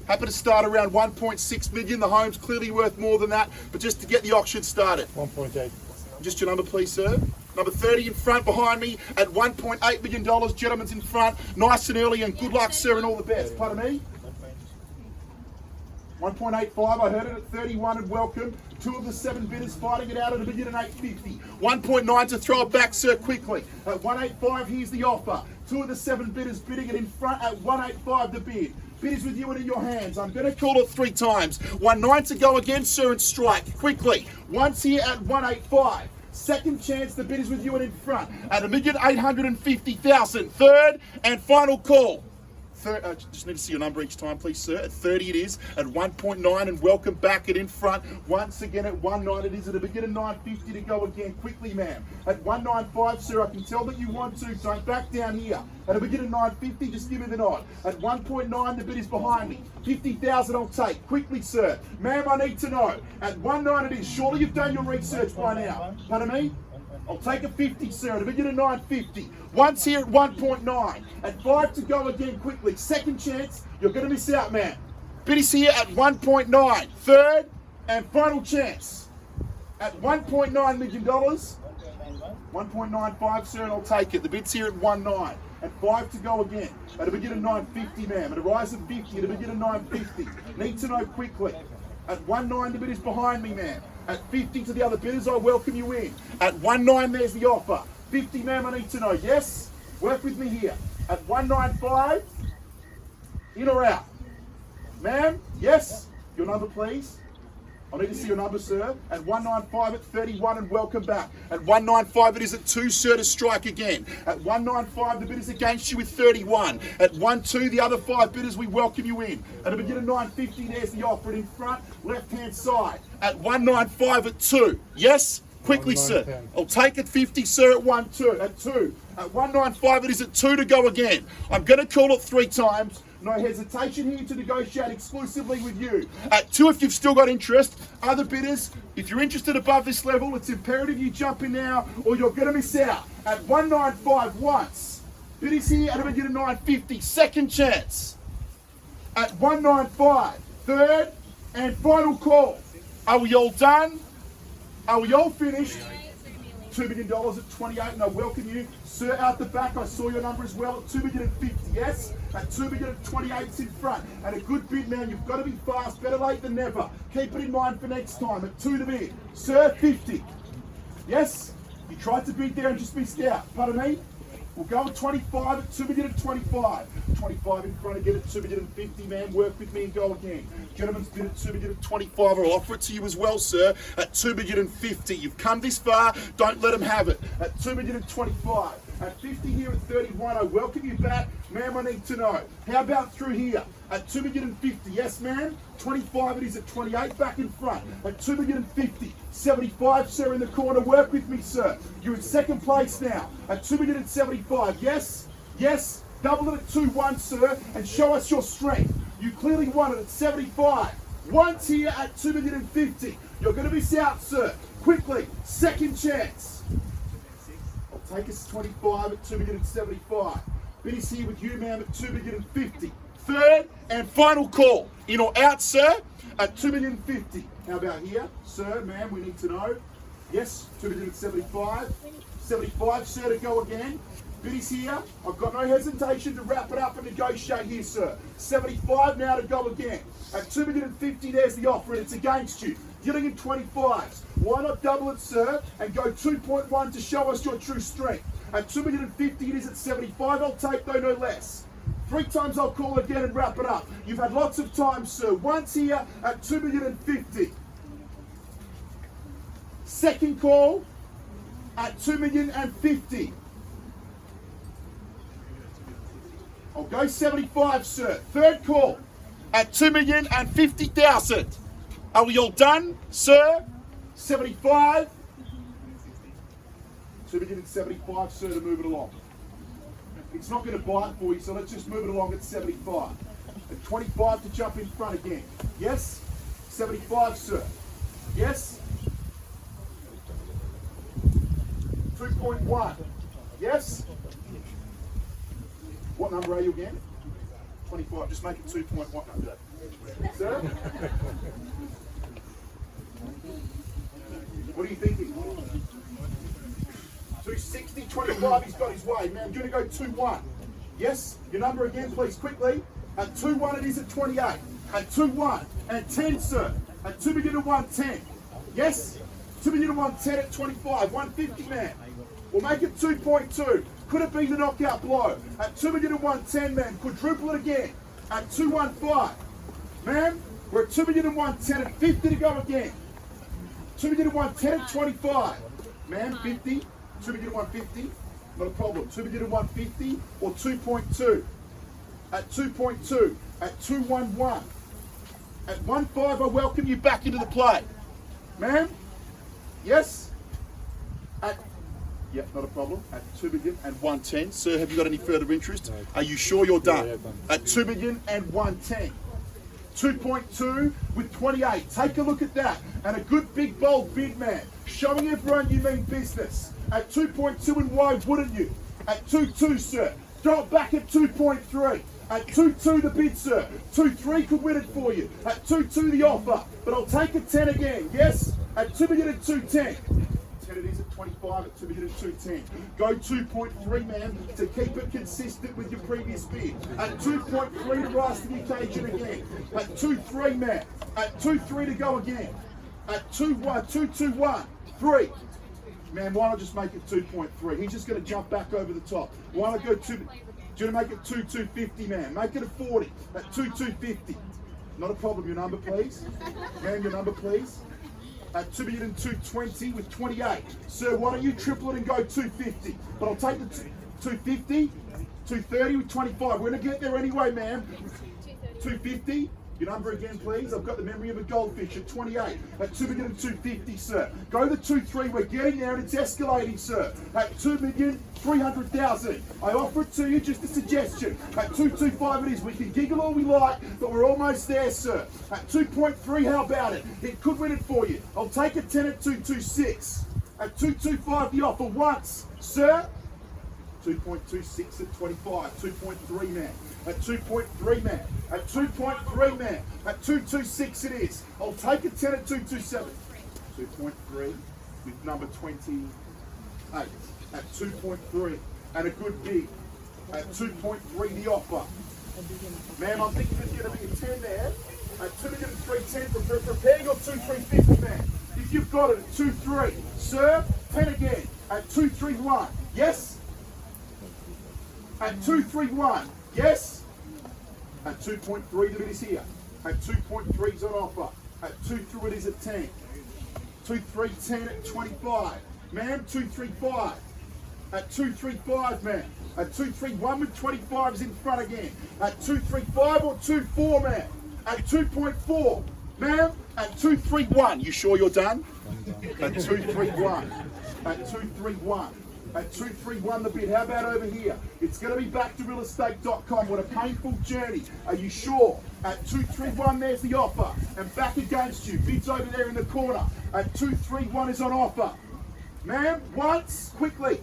Happy to start around 1.6 million. The home's clearly worth more than that, but just to get the auction started. 1.8. Just your number, please, sir. Number 30 in front behind me at $1.8 million. Gentlemen's in front, nice and early, and good luck, sir, and all the best. Pardon me? 1.85, I heard it at 31, and welcome. 2 of the 7 bidders fighting it out at $1,850,000. 1.9 to throw it back, sir, quickly. At 185, here's the offer. 2 of the 7 bidders bidding it in front at 185 the bid. Bid is with you and in your hands. I'm going to call it 3 times. 1.9 to go again, sir, and strike quickly. Once here at 185. Second chance, the bid is with you and in front at $1,850,000. Third and final call. Just need to see your number each time, please, sir. At 30 it is, at 1.9, and welcome back at in front. Once again at 1.9 it is, at a beginner 950 to go again. Quickly, ma'am. At 1.95, sir, I can tell that you want to, so back down here. At a beginner 950, just give me the nod. At 1.9, the bid is behind me. 50,000 I'll take. Quickly, sir. Ma'am, I need to know. At 1.9 it is. Surely you've done your research by now. Pardon me? I'll take a 50, sir, at a beginner 950. Once here at 1.9. At 5 to go again quickly. Second chance, you're going to miss out, man. Bid is here at 1.9. Third and final chance. At $1.9 million. 1.95, sir, and I'll take it. The bid's here at 1.9. At 5 to go again. At a beginner 950, ma'am. At a rise of 50, at a beginner 950. Need to know quickly. At 1.9, the bid is behind me, ma'am. At 50 to the other bidders, I welcome you in. At 1.9, there's the offer. 50, ma'am, I need to know. Yes? Work with me here. At 1.95, in or out? Ma'am, yes? Your number, please. I need to see your number, sir. At 1.95 at 31, and welcome back. At 1.95 it is at 2, sir, to strike again. At 1.95 the bid is against you with 31. At 1.2 the other 5 bidders, we welcome you in. At a beginner 950, there's the offer in front, left-hand side. At 1.95 at 2. Yes? Quickly, sir. I'll take it 50, sir, at 1.2. At 2. At 1.95 it is at 2 to go again. I'm going to call it 3 times. No hesitation here to negotiate exclusively with you. At 2, if you've still got interest. Other bidders, if you're interested above this level, it's imperative you jump in now or you're going to miss out. At 1.95 once. Bid is here at a beginner 950. Second chance. At 1.95. Third and final call. Are we all done? Are we all finished? $2 million at 28, and I welcome you. Sir, out the back, I saw your number as well at 2,050,000, yes? At 2,028 in front. And a good bid, man. You've got to be fast. Better late than never. Keep it in mind for next time. At 2 to bid. Sir, 50. Yes? You tried to bid there and just missed out. Pardon me? We'll go at 25 at 2,025. 25 in front again at 2,050, man. Work with me and go again. Gentlemen's bid at 2,025. I'll offer it to you as well, sir, at 2,050. You've come this far, don't let them have it. At 2,025. At 50 here at 31, I welcome you back. Ma'am, I need to know. How about through here? At 2,050, yes, ma'am? 25 it is at 28, back in front. At 2,050. 75, sir, in the corner. Work with me, sir. You're in second place now. At 2,075, yes? Yes? Double it at 2-1, sir, and show us your strength. You clearly won it at 75. Once here at 2,050. You're going to miss out, sir. Quickly, second chance. I'll take us 25 at 2,075. Bid is here with you, ma'am, at 2,050. Third and final call. In or out, sir, at 2,050. How about here? Sir, ma'am, we need to know. Yes, 2,075. 75, sir, to go again. Bid is here. I've got no hesitation to wrap it up and negotiate here, sir. 75 now to go again. At 2,050, there's the offer, and it's against you. Dealing in 25s. Why not double it, sir, and go 2.1 to show us your true strength? At 2,050, it is at 75. I'll take, though, no less. 3 times I'll call again and wrap it up. You've had lots of time, sir. Once here at 2,050. Second call at 2,050. I'll go 75, sir. Third call at 2,050,000. Are we all done, sir? 75. 2,075, sir, to move it along. It's not going to bite for you, so let's just move it along at 75. At 25 to jump in front again. Yes? 75, sir. Yes? 2.1. Yes? What number are you again? 25. Just make it 2.1. Sir? What are you thinking? 260, 25, he's got his way. Man, you're going to go 2-1. Yes? Your number again, please, quickly. At 2-1, it is at 28. At 2-1. And 10, sir. At 2 begin at 110. Yes? 2 begin at 110 at 25. 150, man. We'll make it 2.2. Could it be the knockout blow? At 2 begin at 110, man. Quadruple it again. At 215. Man, we're at 2 begin at 110 at 50 to go again. 2 begin at 110 at 25. Man, 50. 2 begin at 150. Not a problem. 2 begin at 150 or 2.2. At 2.2. At 211. At 1.5, I welcome you back into the play. Man? Yes? Yep, not a problem. At 2 million and 110. Sir, have you got any further interest? No. Are you sure you're done? Yeah, done. At 2 million and 110. 2.2 with 28. Take a look at that. And a good big bold bid, man. Showing everyone you mean business. At 2.2 and why wouldn't you? At 2.2, sir. Throw it back at 2.3. At 2.2 the bid, sir. 2.3 could win it for you. At 2.2 the offer. But I'll take a 10 again. Yes? At 2 million at 2.10. 10 it is at 25 at 2 million at 2.10. Go 2.3, man, to keep it consistent with your previous bid. At 2.3 to rise to the occasion again. At 2.3, man. At 2.3 to go again. At 2.1, 2.2.1, 3. Man, why not just make it 2.3? He's just going to jump back over the top. Why not go 2? Do you want to make it 2.250, man? Make it a 40 at 2.250. Not a problem. Your number, please. Man, your number, please. At 2 million and 220 with 28. Sir, why don't you triple it and go 250? But I'll take the 250, 230 with 25. We're going to get there anyway, ma'am. 250. Your number again, please. I've got the memory of a goldfish at 28. At 2 million and 250, sir. Go the 2.3. We're getting there and it's escalating, sir. At 2,300,000. I offer it to you, just a suggestion. At 2.25 it is. We can giggle all we like, but we're almost there, sir. At 2.3, how about it? It could win it for you. I'll take a 10 at 2.26. At 2.25 the offer once, sir. 2.26 at 25. 2.3, man. At 2.3, man. At 2.3, man. At 2.26 it is. I'll take a 10 at 2.27. 2.3 with number 28. At 2.3 and a good bid. At 2.3 the offer. Ma'am, I'm thinking there's going to be a 10 there. At 2.310, prepare your 2.350, man. If you've got it at 2.3, sir, 10 again. At 2.31, yes? At 2.31, yes? At 2.3, the bid is here. At 2.3 is on offer. At 2.3 it is at 10. 2.310 at 25. Ma'am, 2.35. At 2.35, man. At 2.31 with 25 is in front again. At 2.35 or 2.4, man. At 2.4, ma'am. At 2.31. You sure you're done? At 2.31. At 2.31. At 2.31 the bid. How about over here? It's going to be back to realestate.com. What a painful journey. Are you sure? At 2.31 there's the offer. And back against you. Bids over there in the corner. At 2.31 is on offer. Ma'am, once, quickly.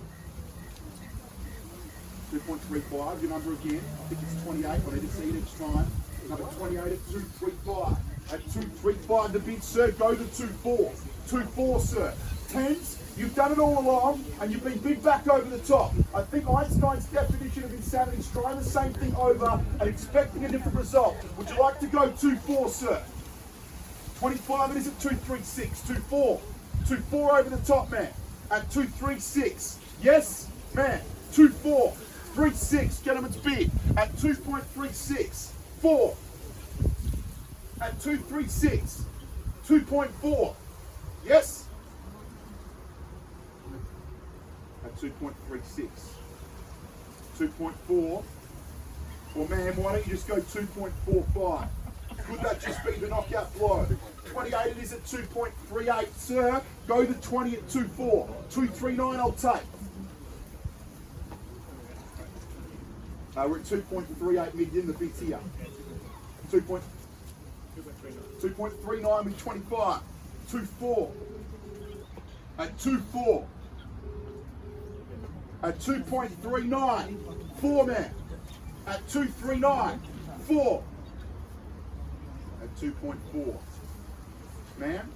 2.35, your number again. I think it's 28. I need to see it each time. Number 28 at 2.35. At 2.35 the bid, sir. Go to 2.4. 2.4, sir. 10s. You've done it all along, and you've been bid back over the top. I think Einstein's definition of insanity is trying the same thing over and expecting a different result. Would you like to go 2.4, sir? 25 it is at 2.36. 2.4. 2.4 over the top, man. At 2.36. Yes, man. 2.4. 3.6, gentlemen's bid. At 2.36. 4. At 2.36. 2.4. Yes? At 2.36. 2.4. Well, man, why don't you just go 2.45? Could that just be the knockout blow? 28 it is at 2.38, sir. Go to 20 at 2.4. 2.39 I'll take. We're at 2.38 million, the bid's here. 2.39 with 25. 2.4. At 2.4. At 2.39. 4 man. At 2.39. 2.4. At 2.4. Ma'am?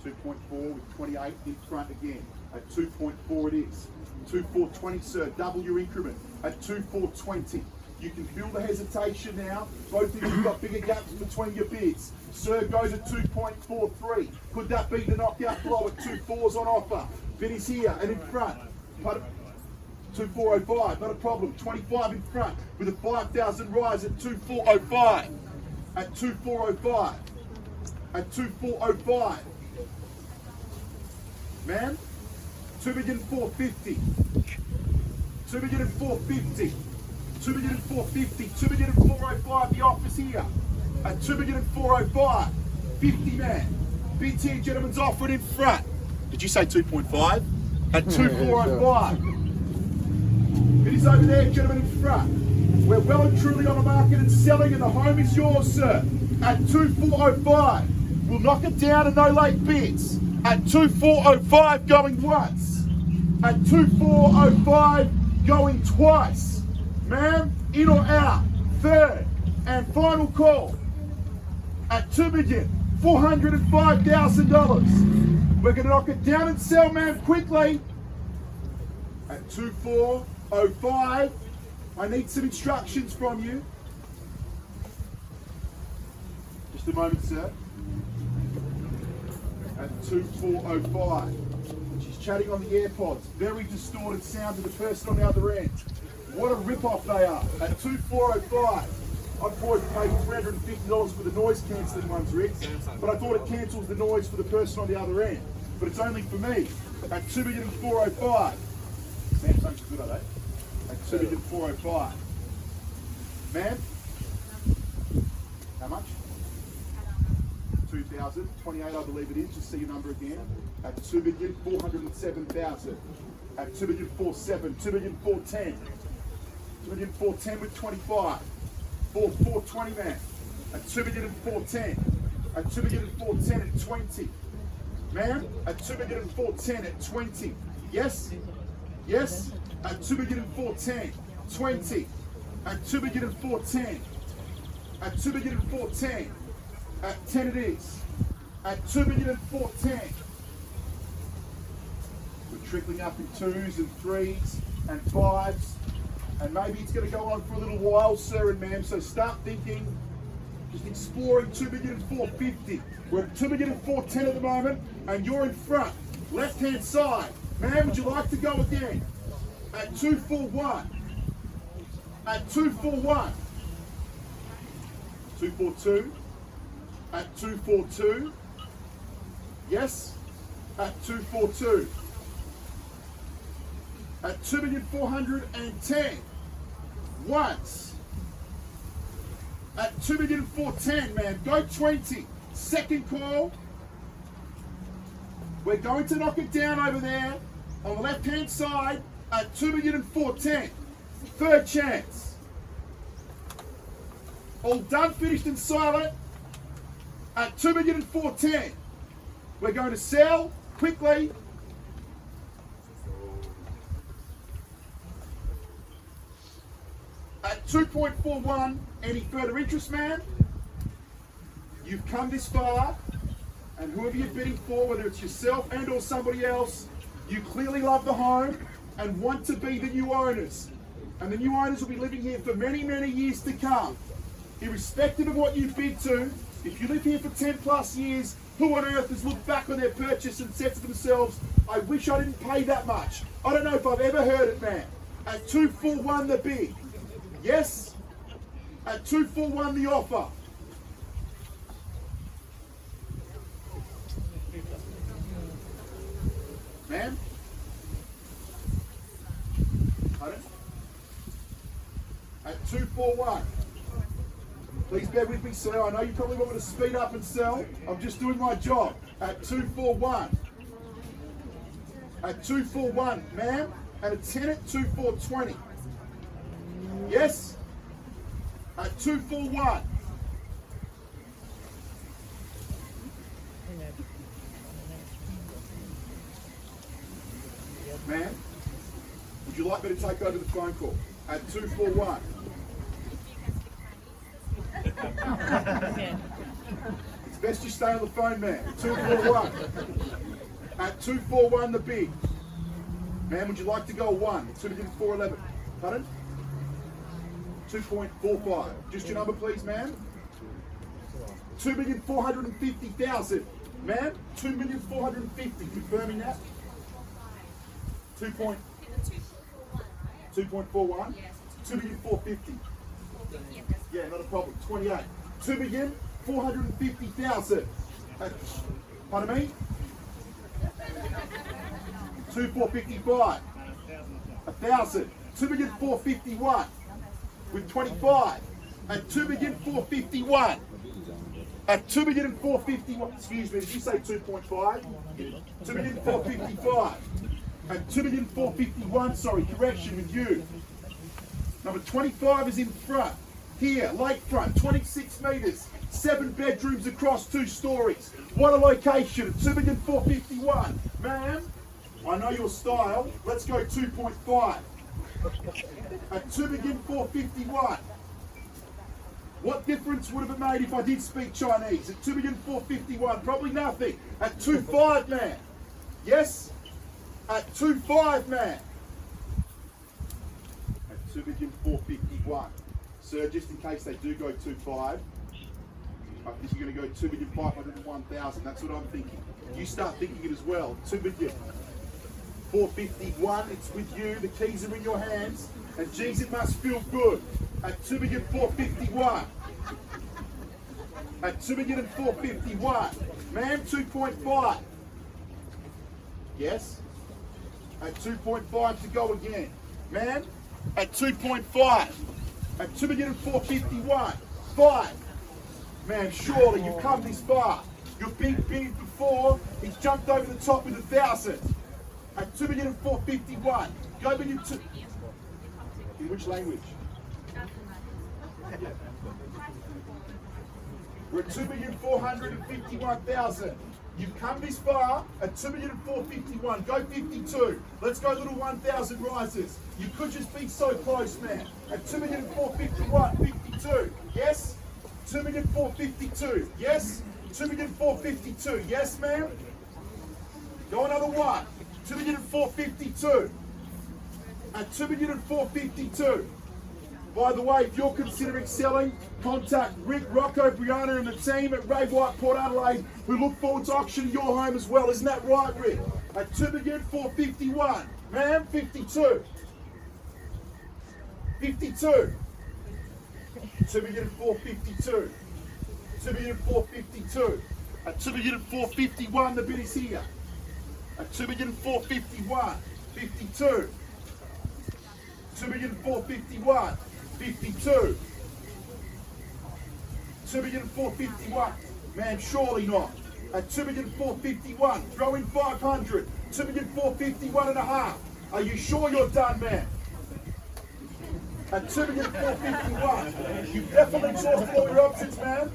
2.4 with 28 in front again. At 2.4 it is. 2.420, sir. Double your increment. At 2.420. You can feel the hesitation now. Both of you have got bigger gaps between your bids. Sir goes at 2.43. Could that be the knockout blow at 2.4s on offer? Bid is here and in front. 2.405, not a problem. 25 in front with a 5,000 rise at 2.405. At 2.405. At 2.405. Man, 2,450. 2,450. 2,450. 2,405. The offer's here. At 2,405. 50 man. Bids here, gentlemen's offered in front. Did you say 2.5? At 2.405. It is over there, gentlemen, in front. We're well and truly on the market and selling, and the home is yours, sir. At 2.405. We'll knock it down and no late bids. At 2.405 going once. At 2.405 going twice. Ma'am, in or out. Third and final call. At $2,405,000. We're going to knock it down and sell, ma'am, quickly. At 2.405. I need some instructions from you. Just a moment, sir. At 2.405. She's chatting on the AirPods. Very distorted sound to the person on the other end. What a rip-off they are. At 2.405. I've always paid $350 for the noise cancelling ones, Rick. But I thought it cancels the noise for the person on the other end. But it's only for me. At 2.405. Samsung's good, are they? At 2.405. Ma'am? How much? 2,000. 28, I believe it is. Just see your number again. At 2,407,000. At 2,407. 2,410. 2,410 with 25. 4,420, man. At 2,410. At 2,410 at 20. Ma'am? At 2,410 at 20. Yes? Yes? At 2,410. 20. At 2,410. At 2,410. At 10 it is. At 2,410. We're trickling up in 2s and 3s and 5s. And maybe it's going to go on for a little while, sir and ma'am. So start thinking, just exploring 2,450. We're at 2,410 at the moment, and you're in front. Left-hand side. Ma'am, would you like to go again? At 241. At 241. 242. At 242. Yes? At 242. At 2,410. Once. At 2,410, man. Go 20. Second call. We're going to knock it down over there on the left-hand side at 2,410. Third chance. All done, finished and silent at 2,410. We're going to sell quickly. At 2.41, any further interest, man? You've come this far, and whoever you're bidding for, whether it's yourself and or somebody else, you clearly love the home and want to be the new owners. And the new owners will be living here for many, many years to come. Irrespective of what you bid to, if you live here for 10 plus years, who on earth has looked back on their purchase and said to themselves, I wish I didn't pay that much? I don't know if I've ever heard it, man. At 241 the bid. Yes? At 241 the offer. Ma'am? Pardon? At 241. Please bear with me, sir. I know you probably want me to speed up and sell. I'm just doing my job. At 241. At 241, ma'am. And a 10 at 2,420. Yes? At 241. Ma'am, would you like me to take over the phone call? At 241. It's best you stay on the phone, man. 241. At 241 the bid. Man, would you like to go 1? It's 2,411. Pardon? 2.45. Just your number, please, ma'am. 2,450,000. Ma'am, 2,450,000. Confirming that? 2.41. 2,450,000. Yeah, not a problem. 28. 2,450,000. Pardon me? 2,455. 1,000. 2,451. With 25. At 2,451. At 2,451. Excuse me, did you say 2.5? 2,455. At 2,451. Sorry, correction with you. Number 25 is in front. Here, lakefront, 26 metres, 7 bedrooms across 2 stories. What a location, 2,451,000. Ma'am, I know your style. Let's go 2.5. At 2,451,000. What difference would have it made if I did speak Chinese? At 2,451,000, probably nothing. At 2.5, man. Yes? At 2.5, man. At 2,451,000. Sir, just in case they do go 2.5, I think you're going to go 2,501,000. That's what I'm thinking. You start thinking it as well. 2,451,000. It's with you. The keys are in your hands. And geez, it must feel good. At 2,451,000. At 2,451,000. Ma'am, 2.5. Yes? At 2.5 to go again. Ma'am, at 2.5. At 2,451,000. 5. Man, surely you've come this far. Your big bid before, he's jumped over the top with 1,000. At 2,451,000. Go begin to. In which language? We're at 2,451,000. You've come this far at 2,451,000. Go 52. Let's go little 1,000 rises. You could just be so close, man. At 2,451,000, 52. Yes? 2,452,000. Yes? 2,452,000. Yes, ma'am? Go another one. 2,452,000. At 2,452,000. By the way, if you're considering selling, contact Rick, Rocco, Brianna and the team at Ray White, Port Adelaide, who look forward to auctioning your home as well. Isn't that right, Rick? At 2,451,000. Ma'am, 52. 52. 2,452,000. 2,452,000. At 2,451,000, the bid is here. At 2,451,000. 52. 2,451,000. 52. 2,451,000. Man, surely not. At 2,451,000. Throw in 500. 2,451,500. Are you sure you're done, man? At 2,451,000. You've definitely exhausted all your options, man.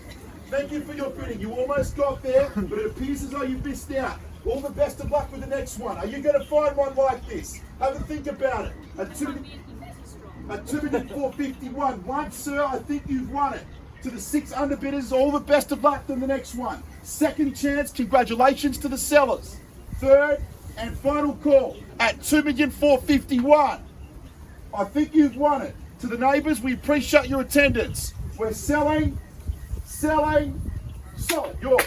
Thank you for your bidding. You almost got there, but it appears as though you've missed out. All the best of luck with the next one. Are you going to find one like this? Have a think about it. At 2,451,000. Once, sir, I think you've won it. To the 6 underbidders, all the best of luck in the next one. Second chance, congratulations to the sellers. Third and final call at 2,451,000. I think you've won it. To the neighbours, we appreciate your attendance. We're selling. Yours.